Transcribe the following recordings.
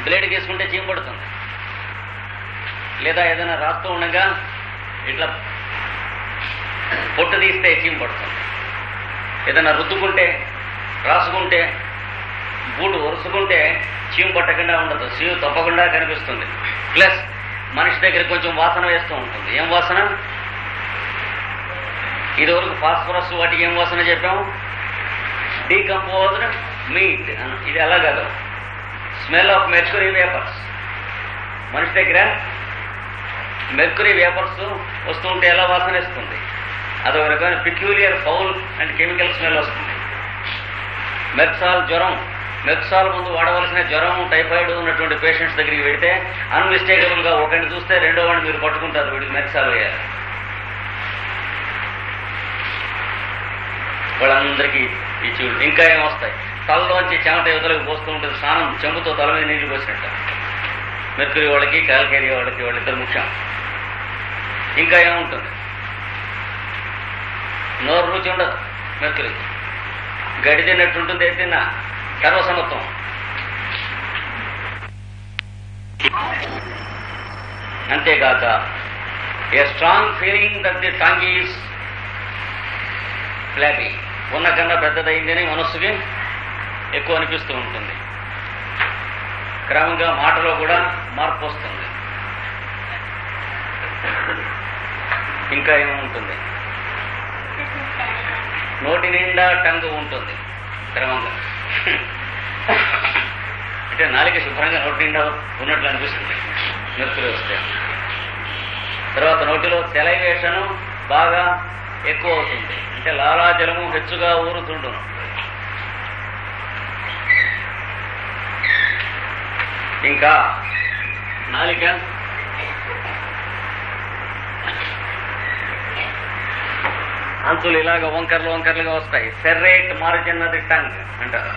Blade గీసుకుంటే చీమ పడుతుంది, లేదా ఏదైనా రాస్తూ ఉండగా ఇట్లా పొట్టు తీస్తే చీమ పడుతుంది, ఏదైనా రుద్దుకుంటే రాసుకుంటే బూటు ఒరుసుకుంటే చీమ పట్టకుండా ఉండదు, చీమ తప్పకుండా కనిపిస్తుంది. ప్లస్ మనిషి దగ్గర కొంచెం వాసన వేస్తూ ఉంటుంది. ఏం వాసన? ఇదివరకు ఫాస్ఫరస్ వాటికి ఏం వాసన చెప్పాము? Decomposed meet. ఇది అలా కాదు, స్మెల్ ఆఫ్ మెర్క్యూరీ వేపర్స్. మనిషి దగ్గర మెర్క్యూరీ వేపర్స్ వస్తూ ఉంటే ఎలా వాసన వేస్తుంది? అదొక రకమైన peculiar foul and chemical smell వస్తుంది. మెర్క్సాల్ జ్వరం, మెర్క్సాల్ ముందు వాడవలసిన జ్వరం టైఫాయిడ్ ఉన్నటువంటి పేషెంట్స్ దగ్గరికి వెళితే అన్మిస్టేకబుల్గా ఒకరిని చూస్తే రెండో వాడిని మీరు పట్టుకుంటారు, వీడికి మెర్క్సాల్ వేయాలి. వాళ్ళందరికీ ఈ చూడు. ఇంకా ఏమొస్తాయి? తలలోంచి చెమట యువతలకు పోస్తూ ఉంటుంది, స్నానం చెంబుతో తల మీద నీళ్లు పోసినట్టు. మెర్క్యూరీ వాళ్ళకి కాల్కేరియా వాళ్ళకి వాళ్ళిద్దరు ముఖ్యం. ఇంకా ఏముంటుంది? నోరు రుచి ఉండదు మెర్క్యూరీ, గడి తిన్నట్టు ఉంటుంది, తిన్నా సర్వసమత్వం. అంతేకాక a strong feeling that the tongue is floppy, ఉన్న కన్నా పెద్దదైందని మనస్సుకి ఎక్కువ అనిపిస్తూ ఉంటుంది. క్రమంగా మాటలో కూడా మార్పు వస్తుంది. ఇంకా ఏముంటుంది? నోటి నిండా టంగు ఉంటుంది క్రమంగా. అంటే నాలిక శుభ్రంగా నోటి నిండా ఉన్నట్లు అనిపిస్తుంది మెర్క్యూరీ వస్తే. తర్వాత నోటిలో సెలైవేషన్ బాగా ఎక్కువ అవుతుంది, అంటే లాలాజలము హెచ్చుగా ఊరుతుండును. ఇంకా నాలిక అంతులు ఇలాగ వంకర్లు వంకర్లుగా వస్తాయి. సెర్రేట్ మార్జిన్ అది టంగ్ అంటారు.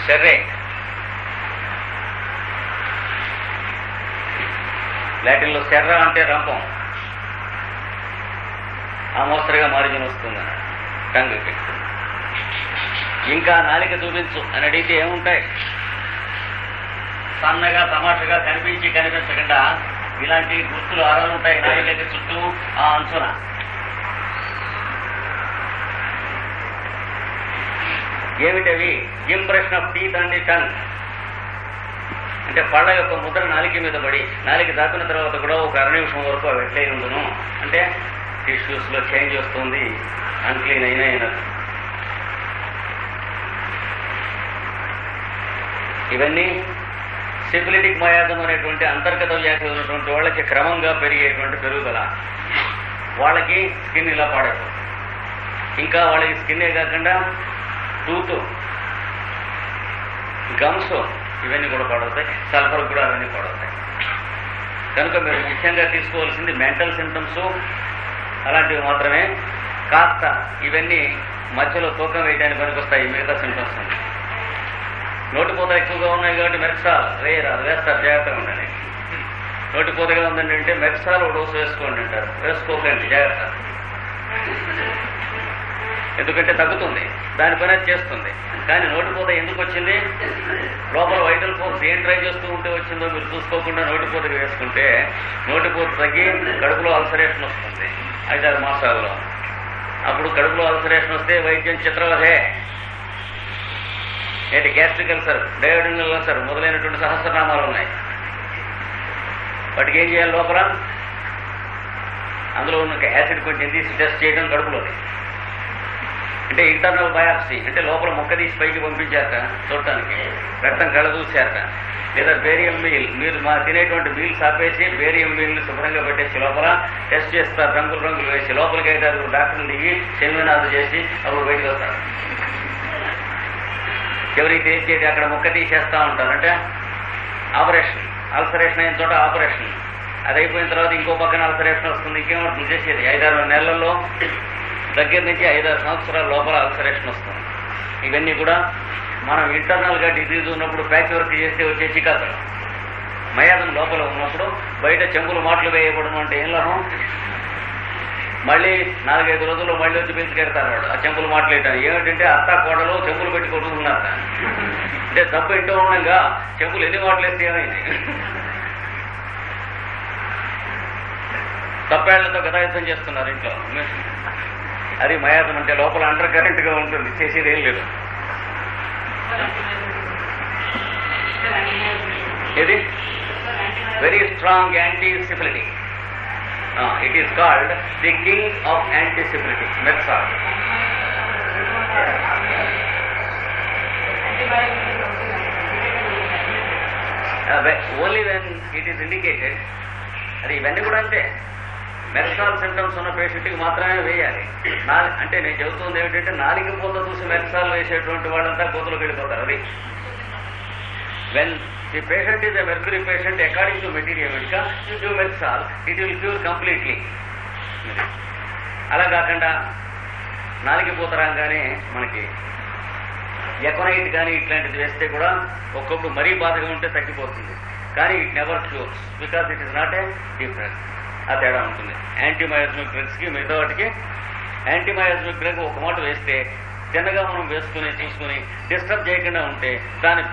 సెర్రేట్ లాటిన్లో సెర్రా అంటే రంపం, ఆ మోస్తరుగా మార్జిన్ వస్తుంది టంగ్కి. ఇంకా నాలిక చూపించు అని అడిగితే ఏముంటాయి? సన్నగా తమాషగా కనిపించి కనిపించకుండా ఇలాంటి గుర్తులు ఆరాలు ఉంటాయి నాలికకి చుట్టూ ఆ అంచున. ఏమిటవి? Impression of teeth and the tongue, అంటే పళ్ళ యొక్క ముద్ర నాలిక మీద పడి నాలిక దాటిన తర్వాత కూడా ఒక 1 నిమిషం వరకు అవి ఎట్లయి ఉండును, అంటే టిష్యూస్లో చేంజ్ వస్తుంది, అన్క్లీన్ అయినా. ఇవన్నీ సిఫిలిటిక్ మయాజం అనేటువంటి అంతర్గత వ్యాధి ఉన్నటువంటి వాళ్ళకి క్రమంగా పెరిగేటువంటి పెరుగుదల. వాళ్ళకి స్కిన్ ఇలా పాడైపోతుంది. ఇంకా వాళ్ళకి స్కిన్నే కాకుండా టూత్, గమ్స్ ఇవన్నీ కూడా పాడవుతాయి. సల్ఫర్ కూడా అవన్నీ పాడవుతాయి. కనుక మీరు ముఖ్యంగా తీసుకోవాల్సింది మెంటల్ సింటమ్స్ అలాంటివి మాత్రమే. కాస్త ఇవన్నీ మధ్యలో తూకం వేయడానికి పనికొస్తాయి మిగతా సింటమ్స్. నోటిపూత ఎక్కువగా ఉన్నాయి కాబట్టి మెర్క్సాల్ రేర్, అది వేస్తారు, జాగ్రత్తగా ఉండండి. నోటిపూతగా ఉందండి అంటే మెర్క్సాల్ ఒక డోసు వేసుకోండి అంటారు. వేసుకోకండి, జాగ్రత్త. ఎందుకంటే తగ్గుతుంది, దాని పని చేస్తుంది. కానీ నోటిపూత ఎందుకు వచ్చింది? లోపల వైటల్ ఫోర్స్ ఏం ట్రై చేస్తూ ఉంటే వచ్చిందో మీరు చూసుకోకుండా నోటిపూతకి వేసుకుంటే నోటిపూత తగ్గి కడుపులో అల్సరేషన్ వస్తుంది 5-6 మాసాల్లో. అప్పుడు కడుపులో అల్సరేషన్ వస్తే వైద్యం చిత్రవధే. ఏంటి? గ్యాస్ట్రిక్ అల్సర్, డయోడినల్ అల్సర్ మొదలైనటువంటి సహస్రనామాలు ఉన్నాయి. వాటికి ఏం చేయాలి? లోపల అందులో ఉన్న యాసిడ్ కొంచెం తీసి టెస్ట్ చేయడం కడుపులోది. అంటే ఇంటర్నల్ బయాప్సీ, అంటే లోపల మొక్క తీసి పైకి పంపించారట చూడటానికి, రక్తం కళ్ళదూసారట. లేదా బేరియం మీల్, మీరు తినేటువంటి మీల్స్ ఆపేసి బేరియం మీల్ని శుభ్రంగా పెట్టేసి లోపల టెస్ట్ చేస్తారు, రంగులు వేసి. లోపలికి అయితే డాక్టర్లు దిగి సెమినార్లు చేసి అప్పుడు బయటకు వస్తారు. ఎవరికి తెలిసేది అక్కడ మొక్క తీసేస్తూ ఉంటారు. అంటే ఆపరేషన్, అల్సరేషన్ అయిన చోట ఆపరేషన్. అది అయిపోయిన తర్వాత ఇంకో పక్కన అల్సరేషన్ వస్తుంది. ఇంకేమవుతుంది? చేసేది 5-6 నెలల్లో దగ్గర నుంచి 5-6 సంవత్సరాల లోపల అల్సరేషన్ వస్తుంది. ఇవన్నీ కూడా మనం ఇంటర్నల్గా డిజీజ్ ఉన్నప్పుడు ప్యాచ్ వర్క్ చేస్తే వచ్చే చికాకులు. మయాదం లోపల ఉన్నప్పుడు బయట చెంబులు మాటలు వేయబడడం అంటే ఏం లాభం? మళ్ళీ 4-5 రోజుల్లో మళ్ళీ వచ్చి పిలుచుకెడతారు వాడు ఆ చెంపులు మాట్లాడటాను. ఏమిటంటే అత్త కోడలు చెంపులు పెట్టి కొట్టుకున్నారు. అంటే తప్పు ఇంటూ ఉండగా చెంపులు ఎన్ని మాటలేస్తే ఏమైంది? తప్పేళ్లతో గతాయుద్ధం చేస్తున్నారు ఇంట్లో. అది మయాతం అంటే లోపల అండర్ కరెంట్ గా ఉంటుంది, చేసేది ఏం లేదు. ఇది very strong anti syphilitic. It is called the king of anti-syphilitic, Metsal. Only when it is indicated. అది ఇవన్నీ కూడా అంతే. మెర్సాల్ సింటమ్స్ ఉన్న పేషెంట్కి మాత్రమే వేయాలి. అంటే నేను చెబుతుంది ఏమిటంటే నాలుగు పూత చూసి మెర్సాల్ వేసేటువంటి వాళ్ళంతా కోతులకు వెళ్ళిపోతారు. అది when the patient is a mercury patient, according to Materia Medica, you do Metsal, it will cure completely. అలా కాకుండా నాలుగు పూత రాగానే మనకి ఎకోనైట్ కానీ ఇట్లాంటిది వేస్తే కూడా ఒక్కొక్కడు మరీ బాధగా ఉంటే తగ్గిపోతుంది. కానీ it never cures because it is not a difference. ఆ తేడా ఉంటుంది. యాంటీమయాజమిక్ డ్రగ్స్కి మిగతా వాటికి. యాంటీమయాజమిక్ డ్రగ్ ఒక మాట వేస్తే చిన్నగా మనం వేసుకుని చూసుకుని డిస్టర్బ్ చేయకుండా ఉంటే దాని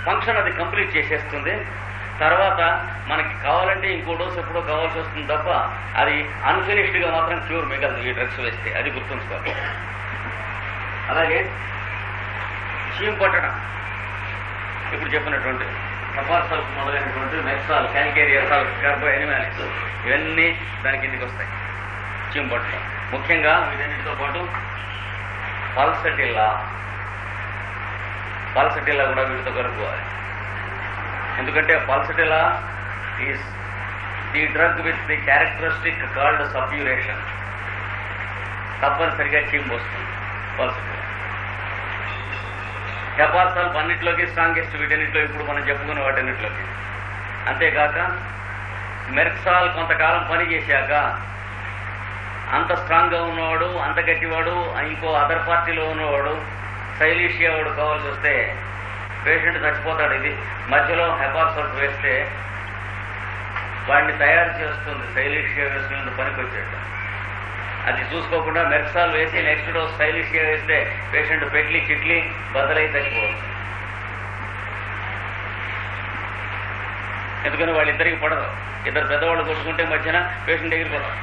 ఫంక్షన్ అది కంప్లీట్ చేసేస్తుంది. తర్వాత మనకి కావాలంటే ఇంకో డోస్ ఎప్పుడో కావాల్సి వస్తుంది తప్ప అది అన్ఫినిష్డ్గా మాత్రం క్యూర్ మిగలదు ఈ డ్రగ్స్ వేస్తే. అది గుర్తుంచుకోవాలి. అలాగే చీమ్ పట్టడం, ఇప్పుడు చెప్పినటువంటి హెపార్సల్ మొదలైనటువంటి మెక్సాల్, క్యాల్కేరియాసాల్, కార్బో ఎనిమాలిక్స్ ఇవన్నీ దాని కిందికి వస్తాయి. చీమ్ పట్టడం ముఖ్యంగా వీటన్నిటితో పాటు పల్సటిల్లా కూడా వీటితో కలుపుకోవాలి. ఎందుకంటే pulsatilla is the drug with the characteristic called saburration. తప్పనిసరిగా చీమ్ పోస్తుంది పల్సటిల్లా. హెపార్సల్ అన్నింటిలోకి స్ట్రాంగెస్ట్ వీటన్నిటిలో ఇప్పుడు మనం చెప్పుకున్న వాటన్నిటిలోకి. అంతేకాక మెర్క్సాల్ కొంతకాలం పని చేశాక అంత స్ట్రాంగ్గా ఉన్నవాడు, అంత గట్టివాడు, ఇంకో అదర్ పార్టీలో ఉన్నవాడు, సైలీషియా వాడు కావాల్సి వస్తే పేషెంట్ చచ్చిపోతాడు. ఇది మధ్యలో హెపార్సల్స్ వేస్తే వాడిని తయారు చేస్తుంది. సైలీషియా వేసుకునే పనికి వచ్చేట అది చూసుకోకుండా మెర్క్సాల్ వేసి నెక్స్ట్ డోస్ సైలీషియా వేస్తే పేషెంట్ పెట్లి చిట్లి బదలై చచ్చిపోవచ్చు. ఎందుకని వాళ్ళిద్దరికి పడదు. ఇద్దరు పెద్దవాళ్ళు కొట్టుకుంటే మధ్యన పేషెంట్ ఎగిరిపోతారు.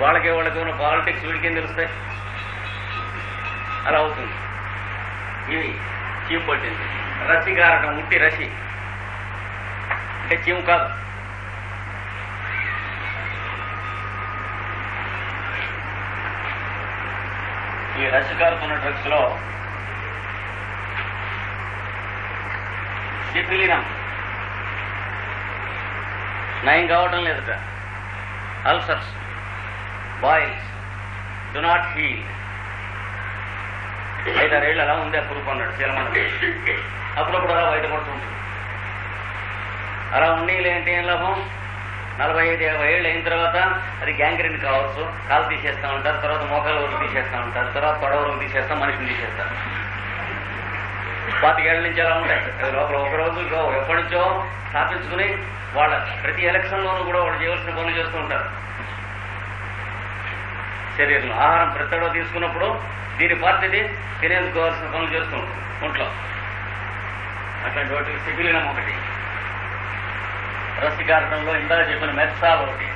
వాళ్ళకి ఉన్న పాలిటిక్స్ వీడికేం తెలుస్తాయి. అలా అవుతుంది. ఇవి చీమ్ పట్టింది. రసి కారకం, ఉట్టి రసి అంటే చీము కాదు. ఈ రసి కారుతున్న డ్రగ్స్ లో సిఫిలినం నయం కావటం లేదట. Ulcers, boils do not heal. 5-6 ఏళ్ళు అలా ఉంది ఆ పురుపు అన్నాడు చీలమన్న. అప్పుడప్పుడు అలా బయటపడుతుంటుంది. అలా ఉండేలేంటి ఏం లాభం? 45-50 ఏళ్ళు అయిన తర్వాత అది గ్యాంగ్రీన్ కావచ్చు, కాలు తీసేస్తూ ఉంటారు, తర్వాత మోకాల వరకు తీసేస్తూ ఉంటారు, తర్వాత తొడ వరకు తీసేస్తాం, మనిషిని తీసేస్తారు. 25 ఏళ్ల నుంచి అలా ఉంటాయి. లోపల ఒకరోజు ఎప్పటి నుంచో స్థాపించుకుని వాళ్ళ ప్రతి ఎలక్షన్లోనూ కూడా వాళ్ళు చేయవలసిన పనులు చేస్తూ ఉంటారు. శరీరంలో ఆహారం ప్రతిలో తీసుకున్నప్పుడు దీని పార్టీది తినేందుకు కావాల్సిన పనులు చేస్తూ ఉంటాం ఒంట్లో. అట్లాంటి వాటికి సిఫిలినం ఒకటి. రసి కారకంలో ఇందాక చెప్పిన మెర్సాల్ ఒకటి.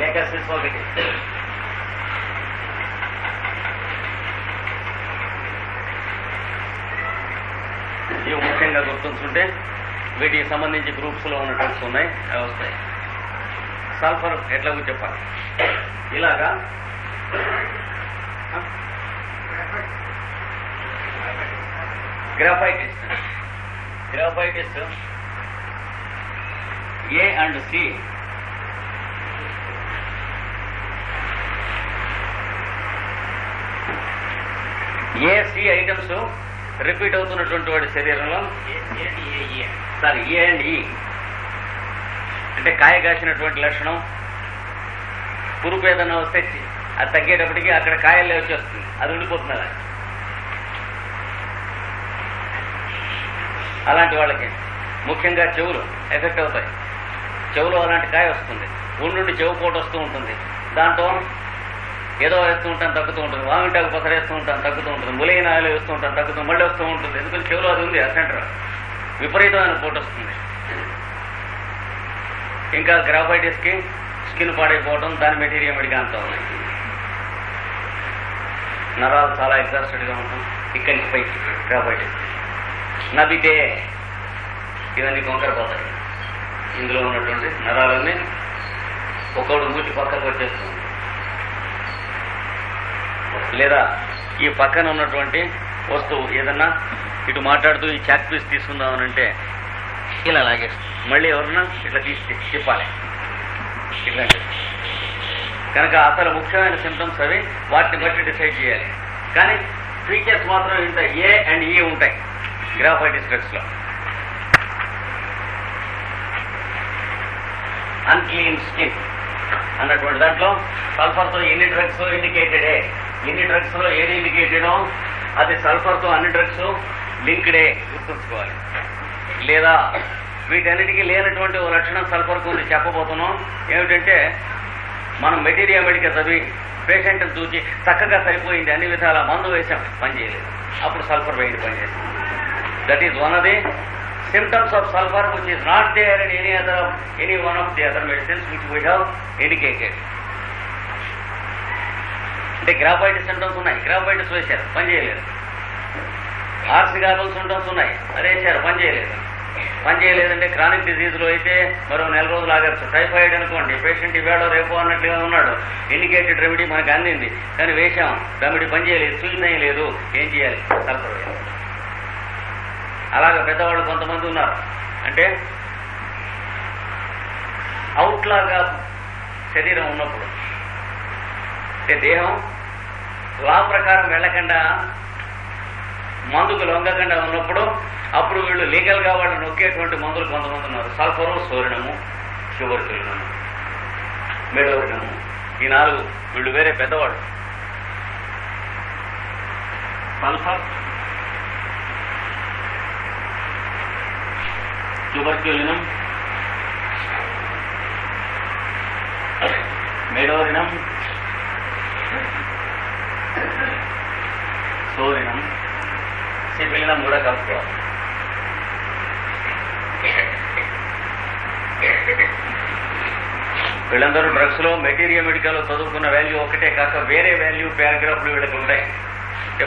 లేకసిస్ ఒకటి. ఇవి ముఖ్యంగా గుర్తుంచుంటే వీటికి సంబంధించి గ్రూప్స్లో ఉన్న డ్రగ్స్ ఉన్నాయి, అవి వస్తాయి. సల్ఫర్ ఎట్లా చెప్పాలి? ఇలాగా graphites A and C C items repeat అవుతున్నటువంటి వాడి శరీరంలో ఏ అండ్ ఈ అంటే కాయ కాసినటువంటి లక్షణం. పురుపు ఏదన్నా వస్తే అది తగ్గేటప్పటికి అక్కడ కాయల్లే వచ్చేస్తుంది, అది ఉండిపోతుంది. అలాంటి వాళ్ళకి ముఖ్యంగా చెవులు ఎఫెక్ట్ అవుతాయి. చెవులో అలాంటి కాయ వస్తుంది, ఉండి చెవు పోటు వస్తూ ఉంటుంది, దాంట్లో ఏదో వేస్తూ ఉంటాను తగ్గుతూ ఉంటుంది, వామిటాకు పసర వేస్తూ ఉంటాను తగ్గుతూ ఉంటుంది, ములైన ఆయిల్ వేస్తూ ఉంటాను తగ్గుతూ మళ్ళీ వస్తూ ఉంటుంది. ఎందుకంటే చెవులో అది ఉంది, ఆ సెంటర్ విపరీతమైన పోటు వస్తుంది. ఇంకా గ్రాఫైటిస్కి స్కిన్ పాడైపోవడం, దాని మెటీరియల్ మెడిగా అంతా ఉన్నాయి. నరాలు చాలా ఎగ్జాస్టెడ్గా ఉంటాం, ఇక్కడి నుంచి పైకి గ్రాఫైటిస్. నవ్వితే ఇవన్నీ కొంకరపోతాయి. ఇందులో ఉన్నటువంటి నరాలన్నీ ఒకడు మూటి పక్కకు వచ్చేస్తుంది. లేదా ఈ పక్కన ఉన్నటువంటి వస్తువు ఏదన్నా ఇటు మాట్లాడుతూ ఈ చాక్ పీస్ తీసుకుందామనంటే ఇలా లాగేస్తుంది, మళ్ళీ ఎవరన్నా ఇట్లా తిప్పాలి ఇట్లాంటి. కనుక అసలు ముఖ్యమైన సింప్టమ్స్ అవి, వాటిని బట్టి డిసైడ్ చేయాలి. కానీ ఫీచర్స్ మాత్రం ఇంత ఏ అండ్ ఈ ఉంటాయి గ్రాఫైటిస్ డ్రగ్స్లో. అన్క్లీన్ స్కిన్ అన్నటువంటి దాంట్లో సల్ఫర్తో ఎన్ని డ్రగ్స్ ఇండికేటెడే, ఎన్ని డ్రగ్స్ లో ఏది ఇండికేటెడో అది సల్ఫర్తో అన్ని డ్రగ్స్ లింక్డే గుర్తుంచుకోవాలి. లేదా వీటన్నిటికీ లేనటువంటి ఓ లక్షణం సల్ఫర్కు ఉంది చెప్పబోతున్నాం. ఏమిటంటే మనం మెటీరియల్ మెడికల్ చదివి పేషెంట్ని చూసి చక్కగా సరిపోయింది, అన్ని విధాల మందు వేసాం, పనిచేయలేదు, అప్పుడు సల్ఫర్ వేయండి పనిచేస్తుంది. That is one of the symptoms of sulfur which is not there in any one of the other medicines which we have indicated. అంటే గ్రాఫైటిస్ సింటమ్స్ ఉన్నాయి, గ్రాఫైటిస్ వేశారు పని చేయలేదు. ఆర్సిగార్బల్ సింటమ్స్ ఉన్నాయి, అదే వేశారు పని చేయలేదు. పని చేయలేదంటే క్రానిక్ డిజీజ్లో అయితే మరో 4 రోజులు ఆగచ్చు. టైఫాయిడ్ అనుకోండి, పేషెంట్ ఇవాడో రేపో అన్నట్లుగా ఉన్నాడు, ఇండికేటెడ్ రెమెడీ మనకు అందింది, కానీ వేశాం, రెమెడీ పని చేయలేదు, సూచన లేదు, ఏం చేయాలి? సల్ఫర్ వేయాలి. అలాగే పెద్దవాళ్ళు కొంతమంది ఉన్నారు, అంటే అవుట్లాగా శరీరం ఉన్నప్పుడు, అంటే దేహం లా ప్రకారం వెళ్ళకుండా మందుకు లొంగకుండా ఉన్నప్పుడు, అప్పుడు వీళ్ళు లీగల్గా వాళ్ళు నొక్కేటువంటి మందులు కొంతమంది ఉన్నారు. సల్ఫరు, సోరినము, ట్యూబర్క్యులినము, మెడోరినము, ఈ 4 వీళ్ళు వేరే పెద్దవాళ్ళు. సల్ఫర్, ట్యూబర్క్యులినం, మెడోరినం, సోరినం, సిఫిలినం కూడా కలుపుకోవాలి. వీళ్ళందరూ డ్రగ్స్ లో మెటీరియల్ మెడికల్ చదువుకున్న వాల్యూ ఒకటే కాక వేరే వాల్యూ పారాగ్రాఫ్లు వీళ్ళకి ఉంటాయి.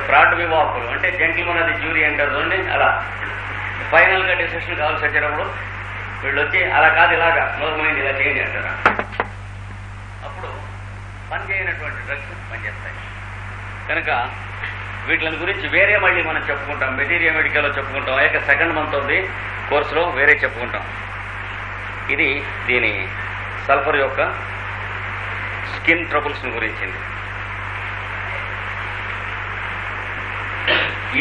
ఫ్రాడ్ వివాహకులు అంటే జెంటిల్మన్ అది జ్యూరీ అంటారు చూడండి, అలా ఫైనల్ గా డిసిషన్ కావాల్సి వచ్చేటప్పుడు వీళ్ళు వచ్చి అలా కాదు ఇలాగా నోర్మైంది ఇలా చేయండి అంటారా. అప్పుడు పని చేయనటువంటి డ్రగ్స్ పనిచేస్తాయి. కనుక వీటిని గురించి వేరే మళ్ళీ మనం చెప్పుకుంటాం, మెటీరియల్ మెడికల్లో చెప్పుకుంటాం, అలాగే సెకండ్ మంత్ ఆఫ్ ది కోర్సులో వేరే చెప్పుకుంటాం. ఇది దీని సల్ఫర్ యొక్క స్కిన్ ట్రబుల్స్ గురించింది.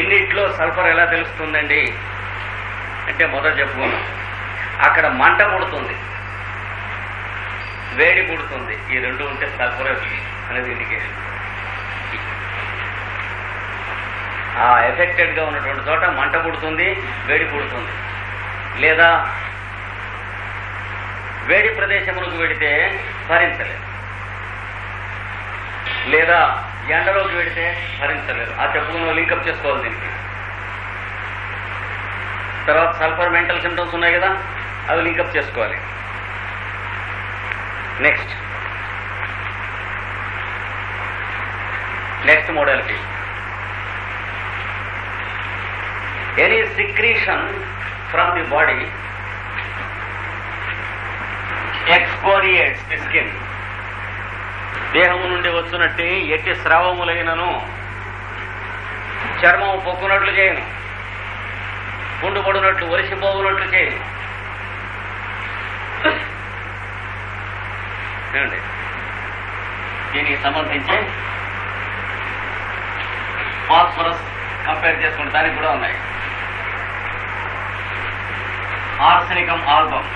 ఇన్నిట్లో సల్ఫర్ ఎలా తెలుస్తుందండి అంటే మొదట చెప్పుకున్నాం, అక్కడ మంట పుడుతుంది, వేడి పుడుతుంది, ఈ 2 ఉంటే సల్ఫర్ అనేది ఇండికేషన్. ఆ ఎఫెక్టెడ్ గా ఉన్నటువంటి చోట మంట పుడుతుంది, వేడి పుడుతుంది. లేదా వేడి ప్రదేశములకు వెడితే భరించలేదు, లేదా ఎండలోకి వెడితే భరించలేదు. ఆ చెప్పుకున్న లింకప్ చేసుకోవాలి దీనికి. తర్వాత సల్ఫర్ మెంటల్ సింప్టమ్స్ ఉన్నాయి కదా, అవి లింకప్ చేసుకోవాలి. Next modality, any secretion from the body excoriates the skin. దేహము నుండి వస్తున్నట్టు ఎట్టి స్రావములైనను చర్మము పొక్కునట్లు చేయను, పుండు పడినట్లు ఒలిసిపోవునట్లు చేయను. ఏమండి, దీనికి సంబంధించి ఫాస్ఫరస్ కంపేర్ చేసుకుంటే దానికి కూడా ఉన్నాయి. ఆర్సెనికం ఆల్బమ్,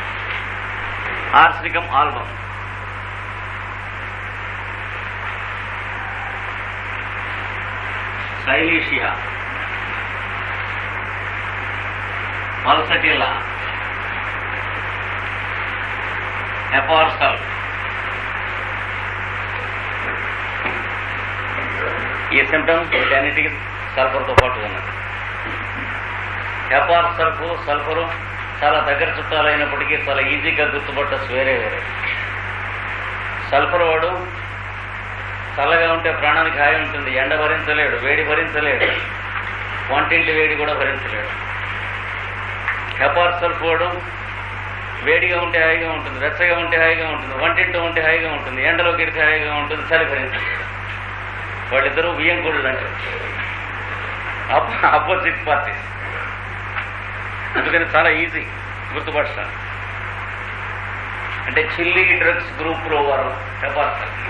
సైలీషియా, పల్సటిల్లా, హెపార్ సల్ఫ్. ఈ సిమ్టమ్ వీటన్నిటికీ సల్ఫర్తో పాటు ఉన్నది. హెపార్ సల్ఫ్, సల్ఫరు చాలా దగ్గర చుట్టాలైనప్పటికీ చాలా ఈజీగా గుర్తుపట్టచ్చు వేరే వేరే. సల్ఫర్ వాడు చల్లగా ఉంటే ప్రాణానికి హాయి ఉంటుంది, ఎండ భరించలేడు, వేడి భరించలేడు, వంటింటి వేడి కూడా భరించలేడు. హెపార్ సల్ఫ్ వాడు వేడిగా ఉంటే హాయిగా ఉంటుంది, వెచ్చగా ఉంటే హాయిగా ఉంటుంది, వంటింటూ ఉంటే హాయిగా ఉంటుంది, ఎండలో గిడితే హాయిగా ఉంటుంది, చలి భరించలేడు. వాళ్ళిద్దరూ బియ్యంకుళ్ళు అంటారు, ఆపోజిట్ పార్టీస్. అందుకని చాలా ఈజీ గుర్తుపడతాను. అంటే చిల్లీ డ్రగ్స్ గ్రూప్లో వారు హెపార్ సల్ఫ్,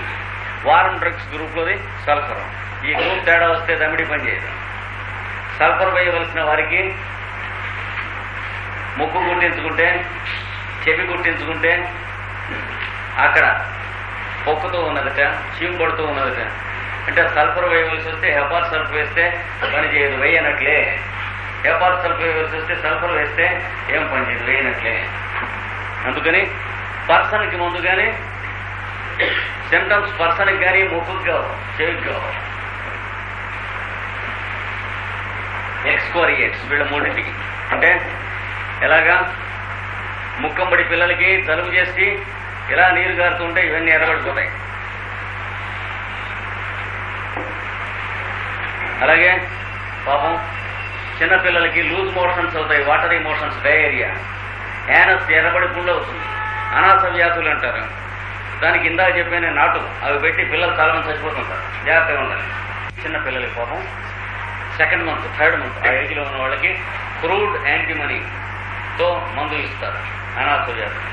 వారం డ్రగ్స్ గ్రూప్లోది సల్ఫర్. ఈ గ్రూప్ తేడా వస్తే దమిడి పని చేయదు. సల్ఫర్ వేయవలసిన వారికి ముక్కు కుట్టించుకుంటే, చెవి కుట్టించుకుంటే అక్కడ పొక్కుతూ ఉన్నదట, చీము పడుతూ ఉన్నదట. అంటే సల్ఫర్ వేయవలసి వస్తే హెపార్ సల్ఫ్ వేస్తే పని చేయదు, వేయనట్లే. హెపార్ సల్ఫ్ వేయవలసి వస్తే సల్ఫర్ వేస్తే ఏం పని చేయదు, వేయనట్లే. అందుకని పర్సన్కి ముందు కానీ సిమ్టమ్స్ పర్సన్కి కానీ ముక్కుకి కావు, చెవికి కావు. ఎక్స్కోరియేట్స్ వీళ్ళ మూడింటికి. అంటే ఎలాగా ముక్కంబడి పిల్లలకి జలుబు చేసి ఇలా నీరు గారుతుంటే ఇవన్నీ ఎర్రబడిపోతాయి. అలాగే పాపం చిన్నపిల్లలకి లూజ్ మోషన్స్ అవుతాయి, వాటరీ మోషన్స్, డయేరియా. యానస్ ఎర్రబడి పుండు అవుతుంది. అనాస వ్యాధులు అంటారు. దానికి ఇందాక చెప్పిన నాటు అవి పెట్టి పిల్లలు చాలా మంది చచ్చిపోతుంటారు, జాగ్రత్తగా ఉండాలి. చిన్నపిల్లలకి పాపం సెకండ్ మంత్, థర్డ్ మంత్ ఆ ఏజ్లో ఉన్న వాళ్ళకి క్రూడ్ యాంటీమనీతో మందు ఇస్తారు అనాస వ్యాధులు.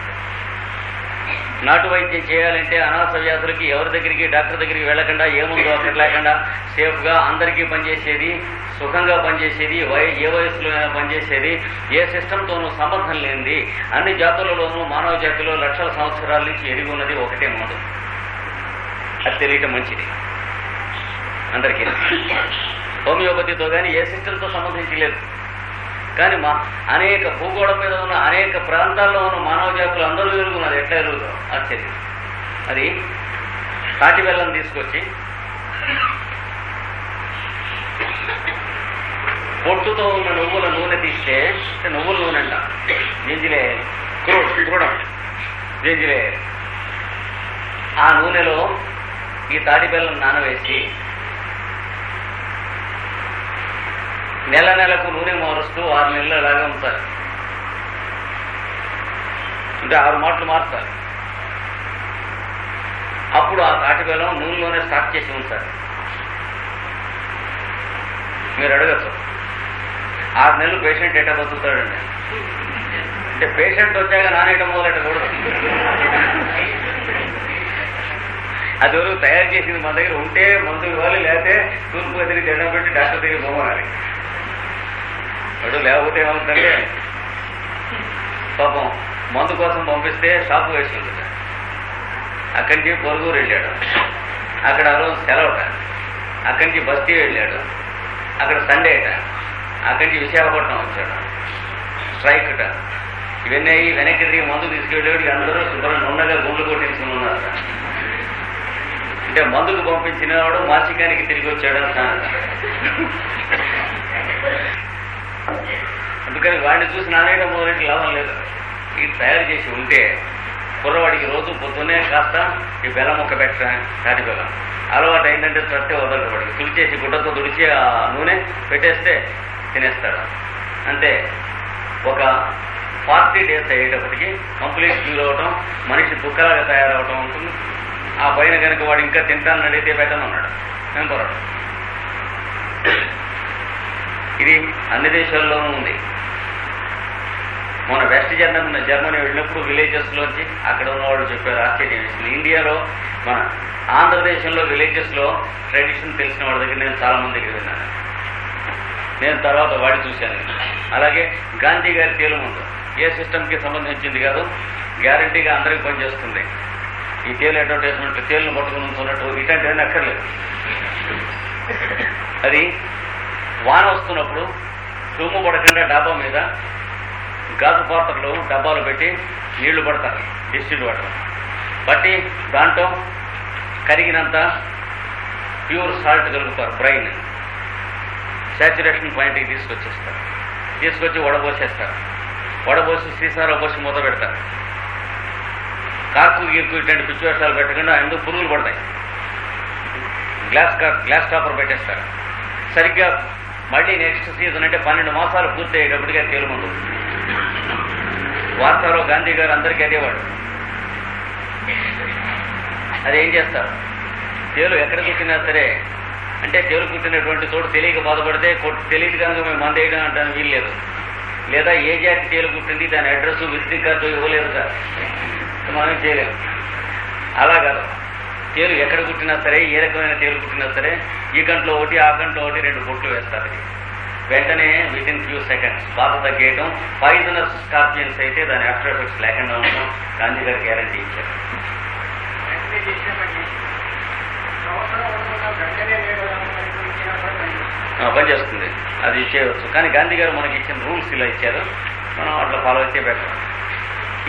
నాటు వైద్యం చేయాలంటే అనాస వ్యాధులకి ఎవరి దగ్గరికి, డాక్టర్ దగ్గరికి వెళ్లకుండా, ఏ ముందు అక్కడ లేకుండా సేఫ్గా అందరికీ పనిచేసేది, సుఖంగా పనిచేసేది, ఏ వయసులో అయినా పనిచేసేది, ఏ సిస్టంతోనూ సంబంధం లేనిది, అన్ని జాతులలోనూ మానవ జాతిలో లక్షల సంవత్సరాల నుంచి ఎరిగి ఉన్నది ఒకటే మందు. అది తెలియటం మంచిది అందరికీ. హోమియోపతితో కానీ ఏ సిస్టంతో సంబంధించి లేదు. కానీ అనేక భూగోళం మీద ఉన్న అనేక ప్రాంతాల్లో ఉన్న మానవ జాతులు అందరూ ఎరుగున్నారు. ఎట్లా ఎరుగుతారు ఆశ్చర్యం. అది తాటి బెల్లం తీసుకొచ్చి పొట్టుతో ఉన్న నువ్వుల నూనె తీస్తే, నువ్వుల నూనె అంట, జింజిలే క్రూడం జింజిలే, ఆ నూనెలో ఈ తాటి బెల్లం నానవేసి నెల నెలకు నూనె మారుస్తూ 6 నెలలు అలాగే ఉంటారు. అంటే 6 మాటలు మారుతారు. అప్పుడు ఆ తాటి బెల్లం నూనెలోనే స్టాక్ చేసి ఉంటారు. మీరు అడగచ్చు, 6 నెలలు పేషెంట్ ఎట్లా బతుకుతాడండి అంటే పేషెంట్ వచ్చాక నానేయటం మొదలెట్టకూడదు. అది ఎవరు తయారు చేసింది మన దగ్గర ఉంటే మందు ఇవ్వాలి, లేకపోతే తూర్పు గదిని దండం పెట్టి డాక్టర్ దగ్గర పోవాలి. వాడు లేకపోతే ఏమవుతుందంటే పాపం మందు కోసం పంపిస్తే షాపు వేసుకుంది. అక్కడి నుంచి పొరుగురు వెళ్ళాడు, అక్కడ ఆ రోజు సెలవుట. అక్కడి నుంచి బస్తీ వెళ్ళాడు, అక్కడ సండే అట. అక్కడి నుంచి విశాఖపట్నం వచ్చాడు, స్ట్రైక్ అట. ఇవన్నీ అయ్యి వెనక్కి తిరిగి మందు తీసుకెళ్ళేవాడికి అందరూ శుభ్రంగా నున్నగా గుండ్లు కొట్టించుకుని ఉన్నారు. అంటే మందుకు పంపించిన వాడు మాసికానికి తిరిగి వచ్చాడు అని. అందుకని వాడిని చూసి నానేయడం మొదలెట్టి లాభం లేదు. ఇది తయారు చేసి ఉంటే కుర్రవాడికి రోజు పొద్దున్నే కాస్త ఈ బెల్లం మొక్క పెట్ట, తాటి బెల్లం అలవాటు అయిందంటే చస్తే వదలదు. వాడికి తుడిచేసి గుడ్డతో తుడిచి ఆ నూనె పెట్టేస్తే తినేస్తాడు. అంతే. ఒక 40 days అయ్యేటప్పటికి కంప్లీట్ క్యూర్ అవటం, మనిషి దుఃఖలాగా తయారవటం ఉంటుంది. ఆ పైన కనుక వాడు ఇంకా తింటానని అడిగితే పెట్టనన్నాడు, ఏం పొరడు. ఇది అన్ని దేశాల్లోనూ ఉంది. మన వెస్ట్ జర్మనీ వెళ్ళినప్పుడు విలేజెస్లోంచి అక్కడ ఉన్నవాడు చెప్పారు ఆశ్చర్యం. ఇండియాలో మన ఆంధ్రదేశంలో విలేజెస్లో ట్రెడిషన్ తెలిసిన వాడి దగ్గర నేను చాలా మంది దగ్గర విన్నాను. నేను తర్వాత వాడి చూశాను. అలాగే గాంధీ గారి తేలు ముందు ఏ సిస్టమ్కి సంబంధించింది కాదు, గ్యారంటీగా అందరికీ పనిచేస్తుంది. ఈ తేలు అడ్వర్టైజ్మెంట్ తేలును పట్టుకుని ఉంటున్నట్టు ఇట్లాంటివన్నీ అక్కర్లేదు. అది వాన వస్తున్నప్పుడు తుమ్ము పడకుండా డాబా మీద గాజు పాత్రలు డబ్బాలు పెట్టి నీళ్లు పడతారు, డిస్టిల్ వాటర్ బట్టి దాంట్లో కరిగినంత ప్యూర్ సాల్ట్ కలుగుతారు, బ్రైన్ సాచురేషన్ పాయింట్కి తీసుకొచ్చి వడబోసేస్తారు. వడబోసి సీసాలో పోసి మూత పెడతారు. కార్కు గీర్కు ఇట్లాంటి పిచ్చి వేషాలు పెట్టకుండా ఎందుకు పురుగులు పడతాయి. గ్లాస్ టాపర్ పెట్టేస్తారు. సరిగ్గా మళ్ళీ నెక్స్ట్ సీజన్ అంటే 12 మాసాలు పూర్తి అయ్యేటప్పటికే తేలు ముందు వార్తలో గాంధీ గారు అందరికీ అదేవాడు. అదేం చేస్తారు, తేలు ఎక్కడ కుట్టినా సరే అంటే తేలు కుట్టినటువంటి చోటు తెలియక బాధపడితే తెలియదు కనుక మేము మంది వేయడం అంటాను వీల్లేదు. లేదా ఏ జాతి తేలు కుట్టింది దాని అడ్రస్ విజిటింగ్ కార్డు ఇవ్వలేదు సార్, మనం చేయలేము. అలా కాదు, తేలు ఎక్కడ కుట్టినా సరే ఏ రకమైన తేలు కుట్టినా సరే ఈ గంటలో ఒకటి ఆ గంటలో ఒకటి 2 బొట్లు వేస్తారు. వెంటనే వితిన్ ఫ్యూ సెకండ్స్ బాధ తగ్గేయడం. పాయిజనస్ స్కార్పియన్స్ అయితే దాని ఆఫ్టర్ ఎఫెక్ట్స్ లేకుండా ఉండడం గాంధీ గారు గ్యారంటీ ఇచ్చారు. పనిచేస్తుంది, అది ఇచ్చేయవచ్చు. కానీ గాంధీ గారు మనకి ఇచ్చిన రూల్స్ ఇలా ఇచ్చారు, మనం అట్లా ఫాలో అయితే బెటర్.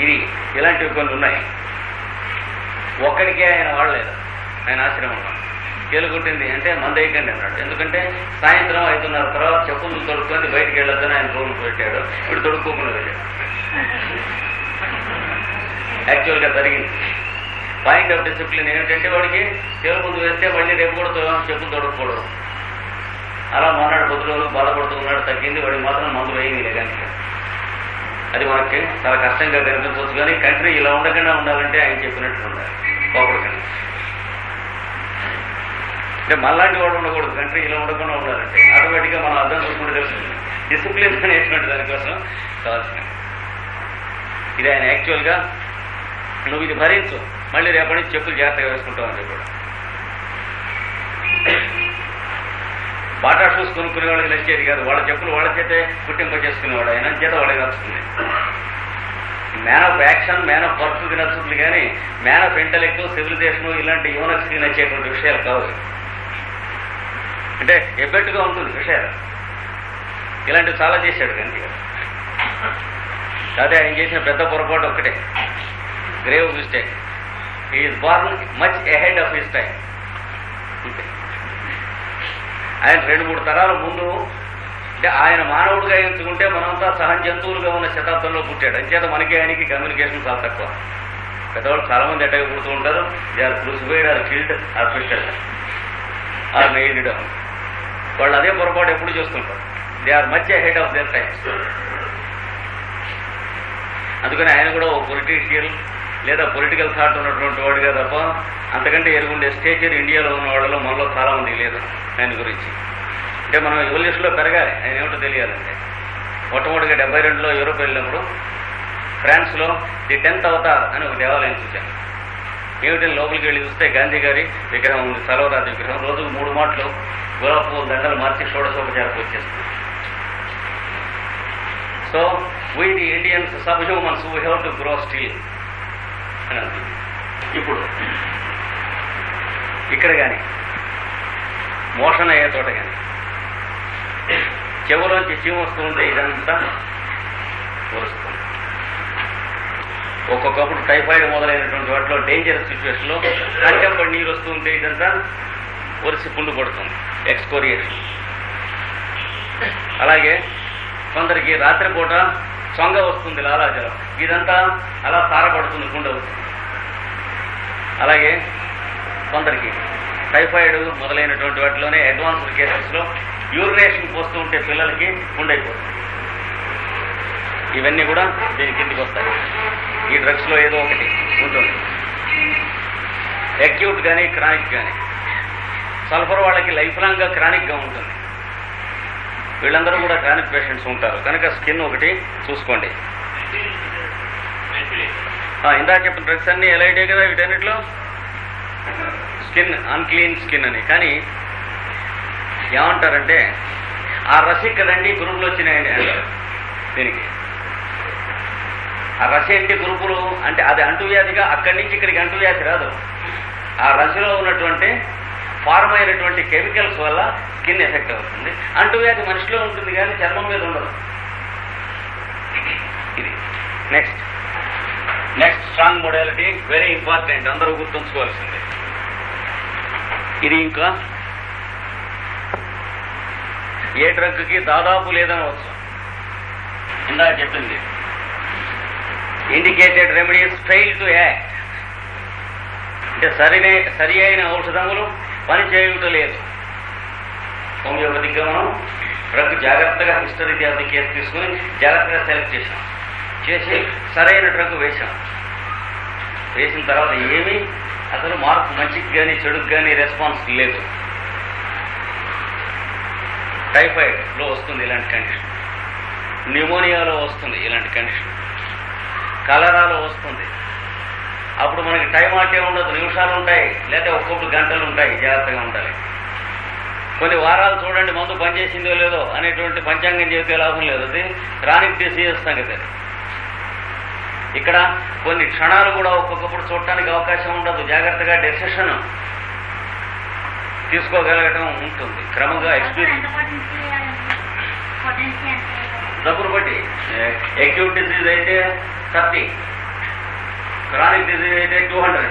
ఇది ఇలాంటివి కొన్ని ఉన్నాయి. ఒక్కడికే ఆయన వాడలేదు. ఆయన ఆశ్రమంలో తేలు కుట్టింది అంటే మంద వేయకండి అన్నాడు. ఎందుకంటే సాయంత్రం 5:30 తర్వాత చెప్పులు తొడుక్కొని బయటికి వెళ్ళొద్దని ఆయన రూల్ పెట్టాడు. ఇప్పుడు తొడుక్కోకుండా వెళ్ళాడు. యాక్చువల్గా జరిగింది. పాయింట్ ఆఫ్ డిసిప్లిన్ ఏమిటంటే వాడికి తేలు ముందు వేస్తే మళ్ళీ రేపు కూడా చెప్పులు తొడుక్కోవడం. అలా మొన్నటి 10 రోజులు బాధపడుతున్నాడు, తగ్గింది. వాడికి మాత్రం మందు వేయింది కానీ అది మనకి చాలా కష్టంగా కనిపించవచ్చు. కానీ కంట్రీ ఇలా ఉండకుండా ఉండాలంటే ఆయన చెప్పినట్టు ఉండాలి. కోపడకండి అంటే మనలాంటి వాడు ఉండకూడదు. కంట్రీ ఇలా ఉండకుండా ఉండాలంటే ఆటోమేటిక్గా మనం అర్థం చేసుకుంటూ తెలుస్తుంది. డిసిప్లిన్ అనేటువంటి దానికోసం కావాల్సిన ఇది ఆయన యాక్చువల్గా నువ్వు ఇది భరించు, మళ్ళీ రేపటి నుంచి చెప్పులు జాగ్రత్తగా వేసుకుంటావు అని చెప్పాడు. బాటా షూస్ కొనుక్కునే వాళ్ళకి నచ్చేది కాదు, వాళ్ళ చెప్పులు వాళ్ళ చేతే కుట్టింప చేసుకునేవాడు. ఆయన చేత వాళ్ళకి నచ్చుతుంది. Man of action, man of వర్క్కి నచ్చుతుంది. కానీ మ్యాన్ ఆఫ్ ఇంటలెక్ట్, సివిలైజేషన్ ఇలాంటి యూనక్స్కి నచ్చేటువంటి విషయాలు కావు. అంటే ఎబ్బెట్టుగా ఉంటుంది విషయాలు. ఇలాంటివి చాలా చేశాడు గాంధీ గారు. అదే ఆయన చేసిన పెద్ద పొరపాటు ఒక్కటే, grave mistake. He is born much ahead of his time. ఆయన 2-3 తరాల ముందు అంటే ఆయన మానవుడిగా ఎంచుకుంటే మనంతా సహజ జంతువులుగా ఉన్న శతాబ్దంలో పుట్టాడు. అంచేత మనకి ఆయనకి కమ్యూనికేషన్ చాలా తక్కువ. పెద్దవాళ్ళు చాలా మంది ఎట్టగా పుడుతూ ఉంటారు. They are crucified, or killed, or pissed, or mailed down. వాళ్ళు అదే పొరపాటు ఎప్పుడు చేస్తుంటారు. They are much ahead of their times. అందుకని ఆయన కూడా ఓ పొలిటీషియన్ లేదా పొలిటికల్ థాట్ ఉన్నటువంటి వాడిగా తప్ప అంతకంటే ఎరుగుండే స్టేచర్ ఇండియాలో ఉన్న వాళ్ళలో మనలో చాలా మంది లేదు ఆయన గురించి. అంటే మనం ఎవల్యూషన్లో పెరగాలి. ఆయన ఏమిటో తెలియాలంటే మొట్టమొదటిగా 72లో యూరోప్ వెళ్ళినప్పుడు ఫ్రాన్స్లో ది 10th అవతార్ అని ఒక దేవాలయం చూశాను. ఏమిటని లోపలికి వెళ్ళి చూస్తే గాంధీ గారి విగ్రహం ఉంది, సర్వరాజు విగ్రహం. రోజుకు 3 మాటలు గులాబీ పూల దండలు మార్చి షోడశోపచారం వచ్చేస్తుంది. So we the Indians sub humans we have to grow still అని అంది. ఇప్పుడు ఇక్కడ కానీ మోషన్ అయ్యే చోట కానీ చెవులోంచి చీమ వస్తూ ఉంటే ఇదంతా వరుస్తుంది. ఒక్కొక్కప్పుడు టైఫాయిడ్ మొదలైనటువంటి వాటిలో డేంజరస్ సిచ్యువేషన్లో కంటెంపడి నీరు వస్తూ ఉంటే ఇదంతా ఒరిసి పుండు పడుతుంది, ఎక్స్కోరియేషన్. అలాగే కొందరికి రాత్రిపూట సొంగ వస్తుంది, లాలాజలం, ఇదంతా అలా సారపడుతుంది, పుండు అవుతుంది. అలాగే కొందరికి టైఫాయిడ్ మొదలైనటువంటి వాటిలోనే అడ్వాన్స్డ్ కేసెస్లో యూరినేషన్ పోస్తూ ఉంటే పిల్లలకి పుండైపోతుంది. ఇవన్నీ కూడా దీని కిందికి వస్తాయి. ఈ డ్రగ్స్లో ఏదో ఒకటి ఉంటుంది. అక్యూట్ కానీ క్రానిక్ కానీ. సల్ఫర్ వాళ్ళకి లైఫ్ లాంగ్గా క్రానిక్గా ఉంటుంది. వీళ్ళందరూ కూడా క్రానిక్ పేషెంట్స్ ఉంటారు కనుక స్కిన్ ఒకటి చూసుకోండి. ఇందాక చెప్పిన డ్రగ్స్ అన్నీ ఎలా అయితే కదా వీటన్నిటిలో స్కిన్, అన్క్లీన్ స్కిన్ అని. కానీ ఏమంటారంటే ఆ రసి కదండి గ్రూపులు వచ్చినాయండి అంటారు దీనికి. ఆ రసి అంటే గ్రూపులు అంటే అది అంటువ్యాధిగా అక్కడి నుంచి ఇక్కడికి అంటువ్యాధి రాదు. ఆ రసిలో ఉన్నటువంటి ఫార్మ్ అయినటువంటి కెమికల్స్ వల్ల స్కిన్ ఎఫెక్ట్ అవుతుంది. అంటువ్యాధి మనిషిలో ఉంటుంది కానీ చర్మం మీద ఉండదు. Next strong modality, very important, అందరూ గుర్తుంచుకోవాల్సింది. ఇది ఇంకా ఏ డ్రగ్కి దాదాపు లేదనవచ్చు. ఇందాక చెప్పింది indicated remedies fail to act, అంటే సరి అయిన ఔషధములు పని చేయుట లేదు. హోమియోపతిగా మనం డ్రగ్ జాగ్రత్తగా హిస్టరీ కేసు తీసుకుని జాగ్రత్తగా సెలెక్ట్ చేసి సరైన డ్రగ్ వేసిన తర్వాత ఏమీ అసలు మార్పు మంచికి కానీ చెడుకు కానీ రెస్పాన్స్ లేదు. టైఫాయిడ్లో వస్తుంది ఇలాంటి కండిషన్, న్యూమోనియాలో వస్తుంది ఇలాంటి కండిషన్, కలరాలో వస్తుంది. అప్పుడు మనకి టైం అట్టే ఉండదు, నిమిషాలు ఉంటాయి, లేదా ఒక్కొక్కటి గంటలు ఉంటాయి. జాగ్రత్తగా ఉండాలి. కొన్ని వారాలు చూడండి మందు పనిచేసిందో లేదో అనేటువంటి పంచాంగం చెబితే లాభం లేదు. అది క్రానిక్ డిసీజెస్ సంగతి. ఇక్కడ కొన్ని క్షణాలు కూడా ఒక్కొక్కప్పుడు చూడటానికి అవకాశం ఉండదు. జాగ్రత్తగా డెసిషన్ తీసుకోగలగటం ఉంటుంది. క్రమంగా ఎక్స్పీరియన్స్ డబ్బును బట్టి అక్యూట్ డిసీజ్ అయితే 30, క్రానిక్ డిసీజ్ అయితే 200,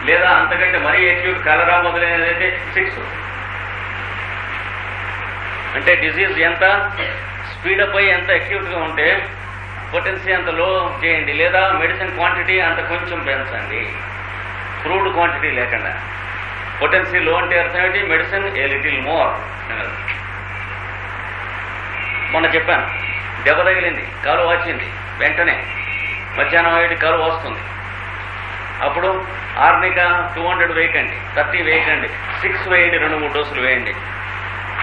లేదా అంతకంటే మరీ అక్యూట్ కలరా మొదలైనది అయితే 6. అంటే డిసీజ్ ఎంత స్పీడప్ అయ్యి ఎంత అక్యూట్గా ఉంటే పొటెన్సీ అంత లో చేయండి, లేదా మెడిసిన్ క్వాంటిటీ అంత కొంచెం పెంచండి. క్రూడ్ క్వాంటిటీ లేకుండా. పొటెన్సీ లో అంటే అర్థం ఏంటి? Medicine a little more. మొన్న చెప్పాను, దెబ్బ తగిలింది, కాలు వచ్చింది, వెంటనే మధ్యాహ్నం 5 కాలు వస్తుంది. అప్పుడు ఆర్నికా 200 వేయకండి, 30 వేయకండి, 6 వేయండి, 2-3 డోసులు వేయండి.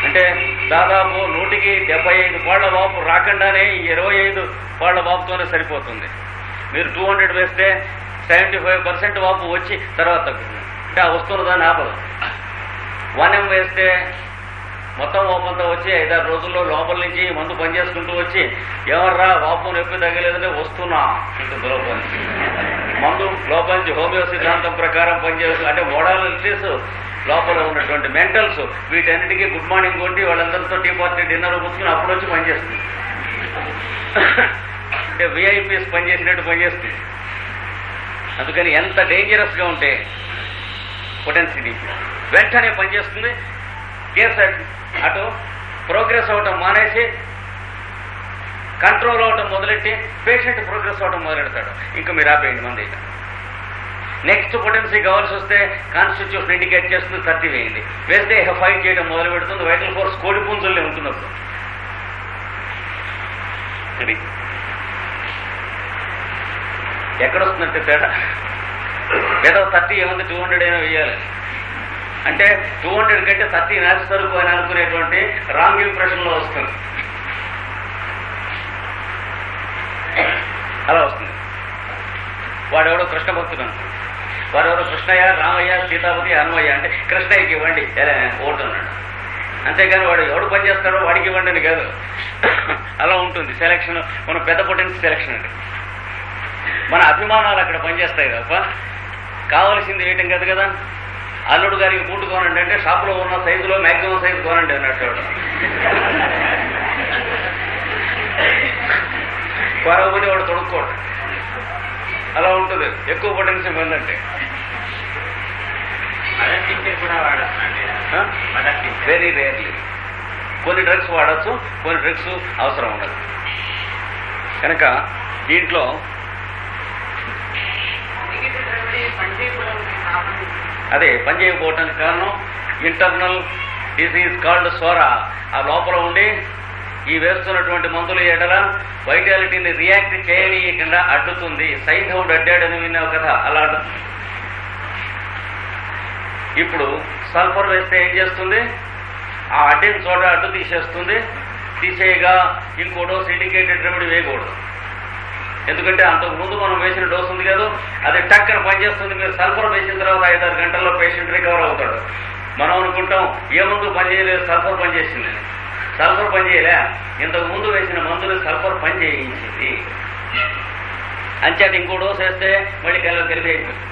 అంటే దాదాపు 175 పాళ్ల వాపు రాకుండానే 25 పాళ్ల వాపుతోనే సరిపోతుంది. మీరు 200 వేస్తే 75% వాపు వచ్చి తర్వాత తగ్గుతుంది. అంటే ఆ వస్తున్న దాన్ని ఆపదు. 1M వేస్తే మొత్తం వాపంతా వచ్చి 5-6 రోజుల్లో లోపల నుంచి మందు పనిచేసుకుంటూ వచ్చి ఎవర్రా వాపు నొప్పి తగ్గలేదంటే వస్తున్నా ఉంటుంది లోపల నుంచి. మందు లోపల నుంచి హోమియో సిద్ధాంతం ప్రకారం పనిచేస్తుంది. అంటే మోడాలిటీస్ లోపల ఉన్నటువంటి మెంటల్స్ వీటన్నిటికీ గుడ్ మార్నింగ్ కొట్టి వాళ్ళందరితో టీ పార్టీ డిన్నర్ కూర్చుని అప్పుడు వచ్చి పనిచేస్తుంది. అంటే విఐపీస్ పనిచేసినట్టు పనిచేస్తుంది. అందుకని ఎంత డేంజరస్గా ఉంటే పొటెన్సీ వెంటనే పనిచేస్తుంది. కేసు అటు ప్రోగ్రెస్ అవటం మానేసి కంట్రోల్ అవటం మొదలెట్టి పేషెంట్ ప్రోగ్రెస్ అవటం మొదలెడతాడు. ఇంకా మీరు ఆపేయండి మంది. నెక్స్ట్ పొటెన్సీ కావాల్సి వస్తే కాన్స్టిట్యూషన్ ఇండికేట్ చేస్తుంది, 30 వేయండి. వేస్తే ఫైట్ చేయడం మొదలు పెడుతుంది. వైటల్ ఫోర్స్ కోడి పుంజుల్ని ఉంటున్నప్పుడు ఇది ఎక్కడొస్తుందంటే తేడా. ఏదో 30 ఏముంది 200 అయినా వేయాలి అంటే 200 కంటే 30 నేర్చుతారు అని అనుకునేటువంటి రాంగ్ ఇంప్రెషన్లో వస్తుంది. అలా వస్తుంది. వాడెవడో కృష్ణ భక్తుడు అనుకో, వాడెవడో కృష్ణయ్య, రామయ్య, సీతాపతి, హనుమయ్య అంటే కృష్ణయ్యకి ఇవ్వండి ఓటు అన్నాడు. అంతేగాని వాడు ఎవడు పనిచేస్తాడో వాడికి ఇవ్వండి అని కాదు. అలా ఉంటుంది సెలక్షన్. మన పెద్ద పొటెన్సీ సెలక్షన్ అండి. మన అభిమానాలు అక్కడ పనిచేస్తాయి తప్ప కావలసింది వేయటం కాదు కదా. అల్లుడు గారికి బూటు కొనండి అంటే షాపులో ఉన్న సైజులో మ్యాక్సిమం సైజు కొనండి అన్నట్టు కొరవని వాడు తొడుక్కోడు. అలా ఉంటుంది ఎక్కువ పొటెన్సీ ఉందంటే. వెరీ రేర్లీ కొన్ని డ్రగ్స్ వాడచ్చు, కొన్ని డ్రగ్స్ అవసరం ఉండదు. కనుక దీంట్లో అదే పనిచేయకపోవటానికి కారణం ఇంటర్నల్ డిసీజ్ కాల్డ్ సోరా. ఆ లోపల ఉండి ఈ వేస్తున్నటువంటి మందుల ఎడల వైటాలిటీని రియాక్ట్ చేయనీయకుండా అడ్డుతుంది. సైంధవుడు అడ్డాడని విన్న కథ అలా అడ్డుతుంది. ఇప్పుడు సల్ఫర్ వేస్తే ఏం చేస్తుంది? ఆ అడ్డిన చోట అడ్డు తీసేస్తుంది. తీసేయగా ఇంకో డోస్ ఇండికేటెడ్ రెమెడీ వేయకూడదు. ఎందుకంటే అంతకుముందు మనం వేసిన డోస్ ఉంది కదా, అది టక్కన పనిచేస్తుంది. మీరు సల్ఫర్ వేసిన తర్వాత 5-6 గంటల్లో పేషెంట్ రికవర్ అవుతాడు. మనం అనుకుంటాం ఏ మందు పనిచేయలేదు, సల్ఫర్ పనిచేసింది. సల్ఫర్ పనిచేయలే, ఇంతకు ముందు వేసిన మందులు సల్ఫర్ పనిచేయించింది. అంచేత ఇంకో డోస్ వేస్తే మళ్ళీ కలిపి అయిపోతుంది.